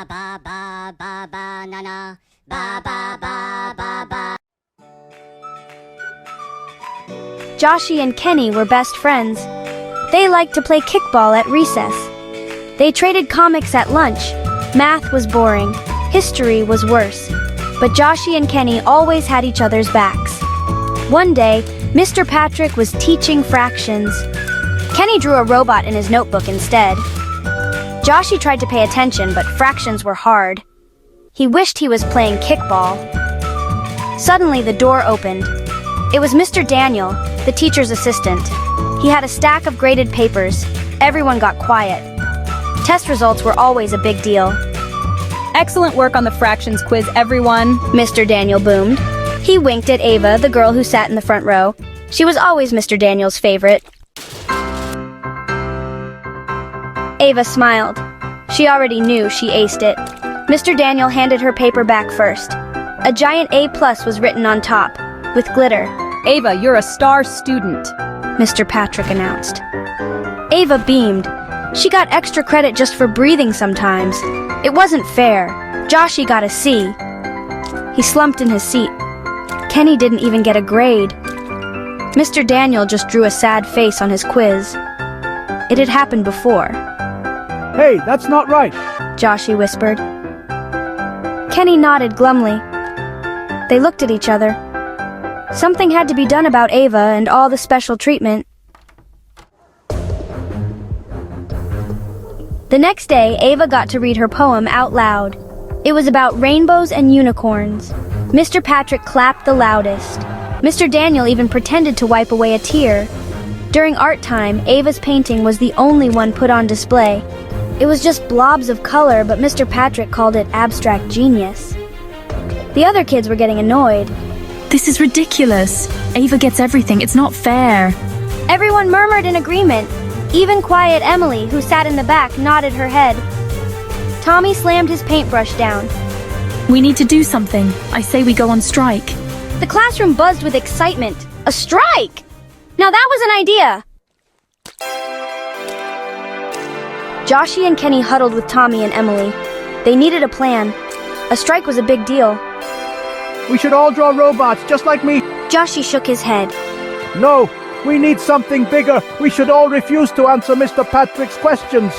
ba ba ba ba banana, ba ba ba ba ba. Joshi and Kenny were best friends. They liked to play kickball at recess. They traded comics at lunch. Math was boring. History was worse. But Joshi and Kenny always had each other's backs. One day, Mr. Patrick was teaching fractions. Kenny drew a robot in his notebook instead. Joshi tried to pay attention, but fractions were hard. He wished he was playing kickball. Suddenly, the door opened. It was Mr. Daniel, the teacher's assistant. He had a stack of graded papers. Everyone got quiet. Test results were always a big deal. Excellent work on the fractions quiz, everyone. Mr. Daniel boomed. He winked at Ava, the girl who sat in the front row. She was always Mr. Daniel's favorite. Ava smiled. She already knew she aced it. Mr. Daniel handed her paper back first. A giant A+ was written on top, with glitter. Ava, you're a star student. Mr. Patrick announced. Ava beamed. She got extra credit just for breathing sometimes. It wasn't fair. Joshi got a C. He slumped in his seat. Kenny didn't even get a grade. Mr. Daniel just drew a sad face on his quiz. It had happened before. Hey, that's not right. Joshi whispered. Kenny nodded glumly. They looked at each other. Something had to be done about Ava and all the special treatment. The next day, Ava got to read her poem out loud. It was about rainbows and unicorns. Mr. Patrick clapped the loudest. Mr. Daniel even pretended to wipe away a tear. During art time, Ava's painting was the only one put on display. It was just blobs of color, but Mr. Patrick called it abstract genius. The other kids were getting annoyed. This is ridiculous. Ava gets everything. It's not fair. Everyone murmured in agreement. Even quiet Emily, who sat in the back, nodded her head. Tommy slammed his paintbrush down. We need to do something. I say we go on strike. The classroom buzzed with excitement. A strike! Now that was an idea! Joshi and Kenny huddled with Tommy and Emily. They needed a plan. A strike was a big deal. We should all draw robots, just like me. Joshi shook his head. No, we need something bigger. We should all refuse to answer Mr. Patrick's questions.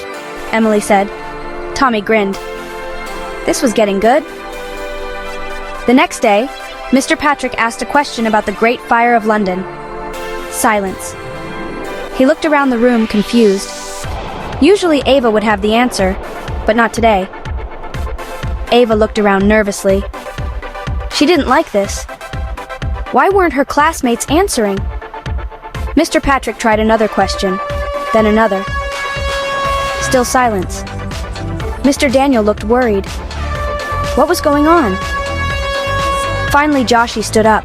Emily said. Tommy grinned. This was getting good. The next day, Mr. Patrick asked a question about the Great Fire of London. Silence. He looked around the room, confused. Usually Ava would have the answer, but not today. Ava looked around nervously. She didn't like this. Why weren't her classmates answering? Mr. Patrick tried another question, then another. Still silence. Mr. Daniel looked worried. What was going on? Finally, Joshi stood up.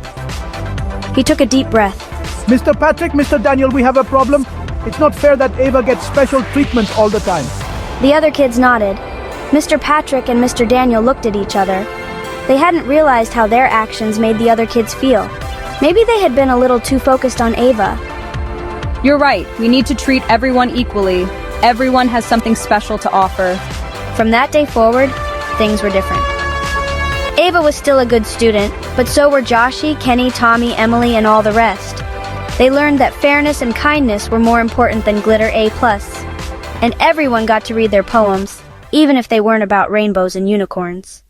He took a deep breath. Mr. Patrick, Mr. Daniel, we have a problem. It's not fair that Ava gets special treatment all the time. The other kids nodded. Mr. Patrick and Mr. Daniel looked at each other. They hadn't realized how their actions made the other kids feel. Maybe they had been a little too focused on Ava. You're right. We need to treat everyone equally. Everyone has something special to offer. From that day forward, things were different. Ava was still a good student, but so were Joshi, Kenny, Tommy, Emily, and all the rest. They learned that fairness and kindness were more important than glitter A+. And everyone got to read their poems, even if they weren't about rainbows and unicorns.